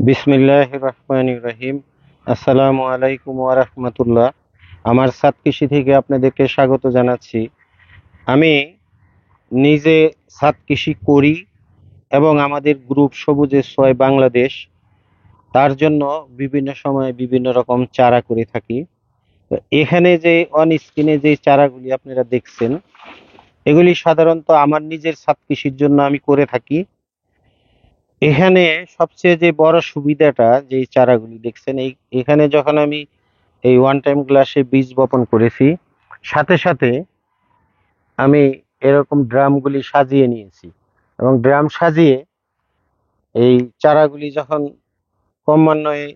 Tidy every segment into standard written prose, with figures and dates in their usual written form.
বিসমিল্লাহির রহমানির রহিম। আসসালামু আলাইকুম ওয়া রাহমাতুল্লাহ। আমার সাত কৃষি থেকে আপনাদেরকে স্বাগত জানাচ্ছি। আমি নিজে সাত কৃষি করি এবং আমাদের গ্রুপ সবুজের ছয় বাংলাদেশ তার জন্য বিভিন্ন সময়ে বিভিন্ন রকম চারা করে থাকি। তো এখানে যে অন স্ক্রিনে যে চারাগুলি আপনারা দেখছেন, এগুলি সাধারণত আমার নিজের সাত কৃষির জন্য আমি করে থাকি। এখানে সবচেয়ে যে বড় সুবিধাটা যে চারাগুলি দেখছেন, এখানে যখন আমি এই ওয়ান টাইম গ্লাসে বীজ বপন করেছি, সাথে সাথে আমি এরকম ড্রামগুলি সাজিয়ে নিয়েছি এবং ড্রাম সাজিয়ে এই চারাগুলি যখন ক্রমান্বয়ে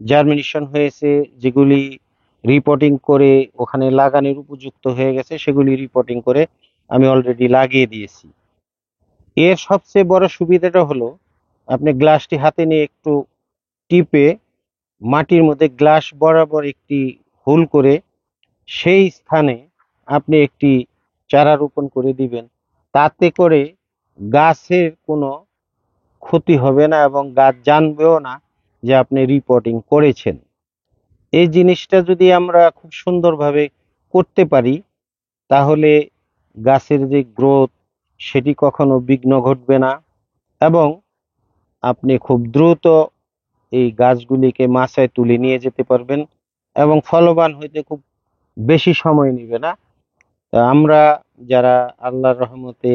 জার্মিনেশন হয়েছে, যেগুলি রিপোর্টিং করে ওখানে লাগানোর উপযুক্ত হয়ে গেছে, সেগুলি রিপোর্টিং করে আমি অলরেডি লাগিয়ে দিয়েছি। এর সবচেয়ে বড় সুবিধাটা হলো, আপনি গ্লাসটি হাতে নিয়ে একটু টিপে মাটির মধ্যে গ্লাস বরাবর একটি হোল করে সেই স্থানে আপনি একটি চারা রোপণ করে দিবেন। তাতে করে গাছের কোনো ক্ষতি হবে না এবং গাছ জানবেও না যে আপনি রিপোর্টিং করেছেন। এই জিনিসটা যদি আমরা খুব সুন্দরভাবে করতে পারি, তাহলে গাছের যে গ্রোথ, সেটি কখনো বিঘ্ন ঘটবে না এবং আপনি খুব দ্রুত এই গাছগুলিকে মাচায় তুলে নিয়ে যেতে পারবেন এবং ফলবান হইতে খুব বেশি সময় নেবে না। আমরা যারা আল্লাহর রহমতে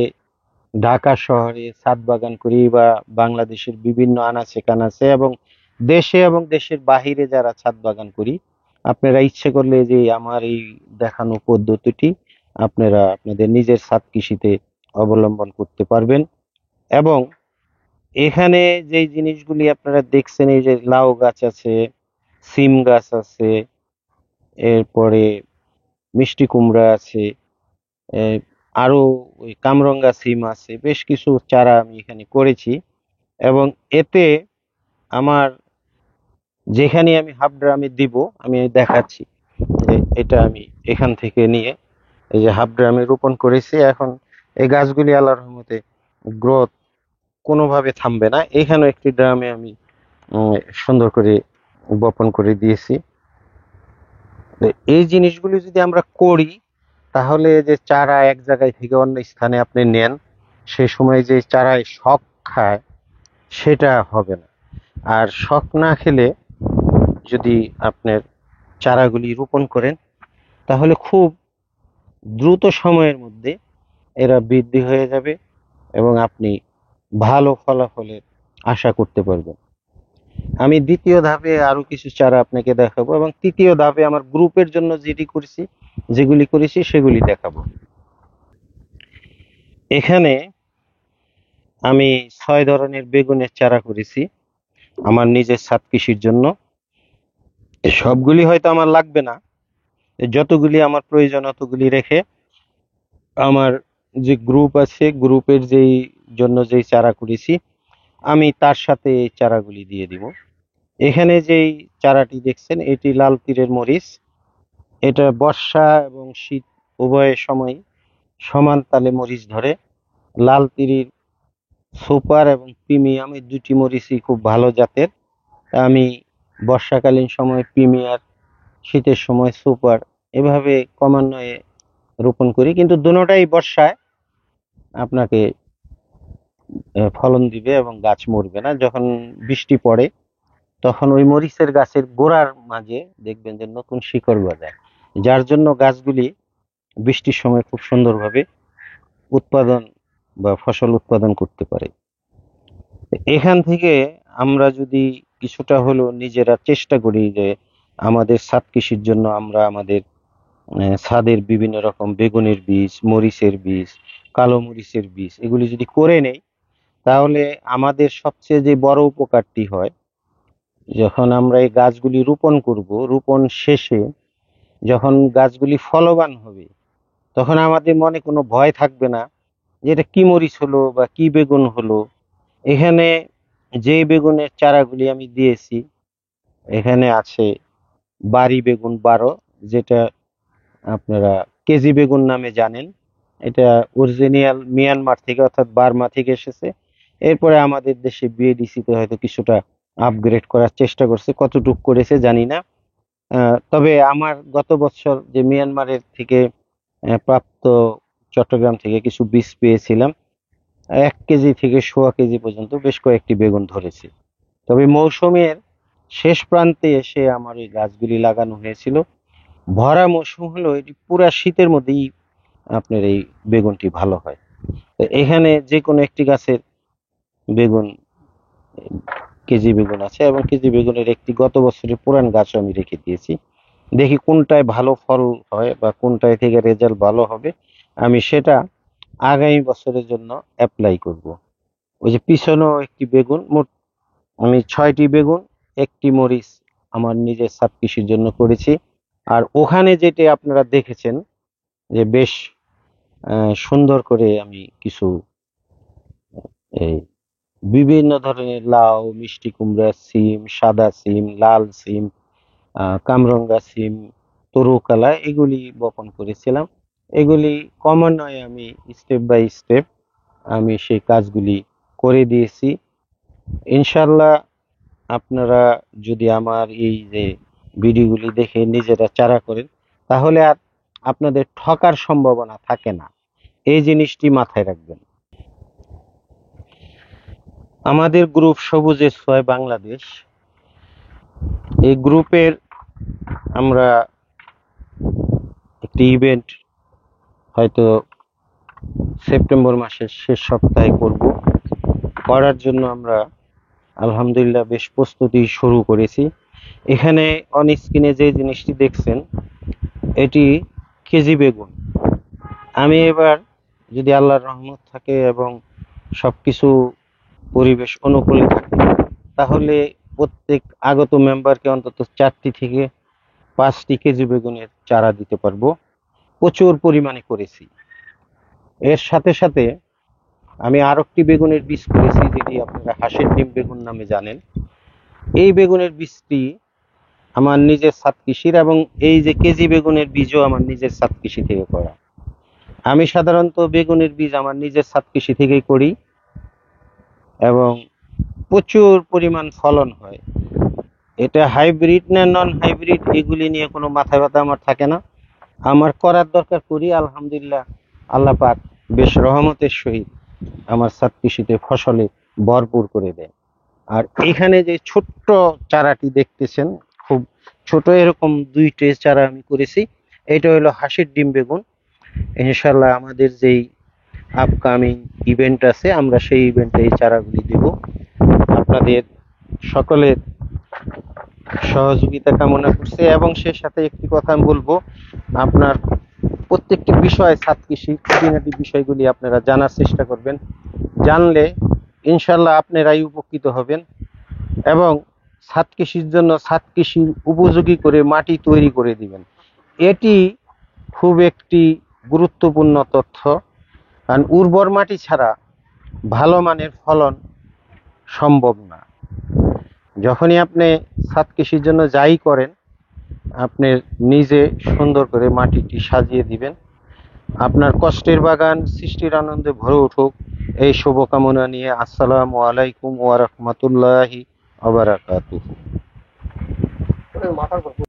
ঢাকা শহরে ছাদ বাগান করি বা বাংলাদেশের বিভিন্ন আনাচে কানাচে এবং দেশে এবং দেশের বাহিরে যারা ছাদ বাগান করি, আপনারা ইচ্ছে করলে যে আমার এই দেখানো পদ্ধতিটি আপনারা আপনাদের নিজের ছাদ কৃষিতে অবলম্বন করতে পারবেন। এবং এখানে যে জিনিসগুলি আপনারা দেখছেন, এই যে লাউ গাছ আছে, সিম গাছ আছে, এরপরে মিষ্টি কুমড়া আছে, এ, আরো ওই কামরঙ্গা সিম আছে, বেশ কিছু চারা আমি এখানে করেছি। এবং এতে আমার যেখানে আমি হাফ ড্রামে দিব, আমি দেখাচ্ছি যে এটা আমি এখান থেকে নিয়ে এই যে হাফ ড্রামে রোপণ করেছি। এখন এই গাছগুলি আল্লাহর রহমতে গ্রোথ কোনোভাবে থামবে না। এখানে একটি ড্রামে আমি উম, সুন্দর করে বপন করে দিয়েছি। তো এই জিনিসগুলি যদি আমরা করি, তাহলে যে চারা এক জায়গায় থেকে অন্য স্থানে আপনি নেন, সে সময় যে চারায় শক খায়, সেটা হবে না। আর শক না খেলে যদি আপনার চারাগুলি রোপণ করেন, তাহলে খুব দ্রুত সময়ের মধ্যে এরা বৃদ্ধি হয়ে যাবে এবং আপনি ভালো ফলাফলের আশা করতে পারবেন। আমি দ্বিতীয় ধাপে আরো কিছু চারা আপনাকে দেখাবো এবং তৃতীয় ধাপে আমার গ্রুপের জন্য যেগুলি করেছি সেগুলি দেখাবো। এখানে আমি 6 ধরনের বেগুনের চারা করেছি আমার নিজের ছাদ কৃষির জন্য। সবগুলি হয়তো আমার লাগবে না, যতগুলি আমার প্রয়োজন অতগুলি রেখে আমার যে গ্রুপ আছে, গ্রুপের যেই চারা করেছি, আমি তার সাথে এই চারাগুলি দিয়ে দিব। এখানে যেই চারাটি দেখছেন, এটি লাল তীরের মরিচ। এটা বর্ষা এবং শীত উভয় সময় সমান তালে মরিচ ধরে। লাল তিরির সুপার এবং প্রিমিয়াম এই দুটি মরিচই খুব ভালো জাতের। আমি বর্ষাকালীন সময় প্রিমিয়ার, শীতের সময় সুপার, এভাবে ক্রমান্বয়ে রোপণ করি, কিন্তু দুটোটাই বর্ষায় আপনাকে ফলন দিবে এবং গাছ মরবে না। যখন বৃষ্টি পড়ে, তখন ওই মরিচের গাছের গোড়ার মাঝে দেখবেন যে নতুন শিকড় গজায়, যার জন্য গাছগুলি বৃষ্টির সময় খুব সুন্দরভাবে উৎপাদন বা ফসল উৎপাদন করতে পারে। এখান থেকে আমরা যদি কিছুটা হলেও নিজেরা চেষ্টা করি যে আমাদের ছাদ কৃষির জন্য আমরা আমাদের ছাদের বিভিন্ন রকম বেগুনের বীজ, মরিচের বীজ, কালো মরিচের বীজ, এগুলি যদি করে নেই, তাহলে আমাদের সবচেয়ে যে বড় উপকারটি হয়, যখন আমরা এই গাছগুলি রোপণ করব, রোপণ শেষে যখন গাছগুলি ফলবান হবে, তখন আমাদের মনে কোনো ভয় থাকবে না যে এটা কি মরিচ হলো বা কি বেগুন হলো। এখানে যে বেগুনের চারাগুলি আমি দিয়েছি, এখানে আছে বাড়ি বেগুন 12, যেটা আপনারা কেজি বেগুন নামে জানেন। এটা অরিজিনাল মিয়ানমার থেকে অর্থাৎ বার্মা থেকে এসেছে। এরপরে আমাদের দেশে বিএডিসি তে হয়তো কিছুটা আপগ্রেড করার চেষ্টা করছে, কতটুকু করেছে জানি না। তবে আমার গত বছর যে মিয়ানমারের থেকে প্রাপ্ত চট্টগ্রাম থেকে কিছু বীজ পেয়েছিলাম, 1 কেজি থেকে 1.25 কেজি পর্যন্ত বেশ কয়েকটি বেগুন ধরেছে। তবে মৌসুমের শেষ প্রান্তে এসে আমার ওই গাছগুলি লাগানো হয়েছিল। ভরা মৌসুম হলো এটি পুরা শীতের মধ্যেই আপনার এই বেগুনটি ভালো হয়। তো এখানে যে কোনো একটি গাছের বেগুন, কেজি বেগুন আছে, এবং কেজি বেগুনের একটি গত বছরের পুরান গাছ আমি রেখে দিয়েছি। দেখি কোনটায় ভালো ফল হয় বা কোনটায় থেকে রেজাল্ট ভালো হবে, আমি সেটা আগামী বছরের জন্য অ্যাপ্লাই করব। ওই যে পিছনেও একটি বেগুন, মোট আমি 6টি বেগুন, একটি মরিচ আমার নিজের ছাদ কৃষির জন্য করেছি। আর ওখানে যেটি আপনারা দেখেছেন যে বেশ সুন্দর করে আমি কিছু এই বিভিন্ন ধরনের লাউ, মিষ্টি কুমড়া, সিম, সাদা সিম, লাল সিম, কামরঙ্গা সিম, তরুকালা এগুলি বপন করেছিলাম। এগুলি ক্রমান্বয়ে আমি স্টেপ বাই স্টেপ আমি সেই কাজগুলি করে দিয়েছি। ইনশাল্লাহ আপনারা যদি আমার এই যে ভিডিওগুলি দেখে নিজেরা চারা করেন, তাহলে আর আপনাদের ঠকার সম্ভাবনা থাকে না। এই জিনিসটি মাথায় রাখবেন। আমাদের গ্রুপ সবুজের ছোঁয়ায় বাংলাদেশ, এই গ্রুপের আমরা একটি ইভেন্ট হয়তো সেপ্টেম্বর মাসের শেষ সপ্তাহে করব। করার জন্য আমরা আলহামদুলিল্লাহ বেশ প্রস্তুতি শুরু করেছি। এখানে অন স্ক্রিনে যে জিনিসটি দেখছেন এটি কেজি বেগুন। আমি এবার যদি আল্লাহর রহমত থাকে এবং সবকিছু পরিবেশ অনুকূলে থাকে, তাহলে প্রত্যেক আগত মেম্বারকে অন্তত 4টি থেকে 5টি কেজি বেগুনের চারা দিতে পারবো। প্রচুর পরিমাণে করেছি। এর সাথে সাথে আমি আর একটি বেগুনের বীজ করেছি, যেটি আপনারা হাঁসের ডিম বেগুন নামে জানেন। এই বেগুনের বীজটি আমার নিজের ছাদ কৃষির, এবং এই যে কেজি বেগুনের বীজও আমার নিজের ছাদ কৃষি থেকে করা। আমি সাধারণত বেগুনের বীজ আমার নিজের ছাদ কৃষি থেকেই করি এবং প্রচুর পরিমাণ ফলন হয়। এটা হাইব্রিড না নন হাইব্রিড এগুলি নিয়ে কোনো মাথা ব্যথা আমার থাকে না। আমার করার দরকার করি, আলহামদুলিল্লাহ আল্লাহ পাক বেশ রহমতের সহিত আমার ছাদ কৃষিতে ফসলে ভরপুর করে দেয়। আর এখানে যে ছোট্ট চারাটি দেখতেছেন, খুব ছোট, এরকম 2 ট্রে চারা আমি করেছি। এটা হলো হাঁসের ডিম বেগুন। ইনশাল্লাহ আমাদের যেই আপকামিং ইভেন্ট আছে, আমরা সেই ইভেন্টে এই চারাগুলি দেব। আপনাদের সকলের সহযোগিতা কামনা করছে, এবং সে সাথে একটি কথা আমি বলবো, আপনার প্রত্যেকটি বিষয় ছাদ কৃষি খুঁটিনাটি বিষয়গুলি আপনারা জানার চেষ্টা করবেন। জানলে ইনশাল্লাহ আপনারাই উপকৃত হবেন, এবং ছাদ কৃষির জন্য ছাদ কৃষির উপযোগী করে মাটি তৈরি করে দিবেন। এটি খুব একটি গুরুত্বপূর্ণ তথ্য, কারণ উর্বর মাটি ছাড়া ভালো মানের ফলন সম্ভব না। যখনই আপনি ছাদ কৃষির জন্য যাই করেন, আপনি নিজে সুন্দর করে মাটিটি সাজিয়ে দিবেন। আপনার কষ্টের বাগান সৃষ্টির আনন্দে ভরে উঠুক, এই শুভকামনা নিয়ে আসসালামু আলাইকুম ওয়া রাহমাতুল্লাহি ওয়া বারাকাতুহু।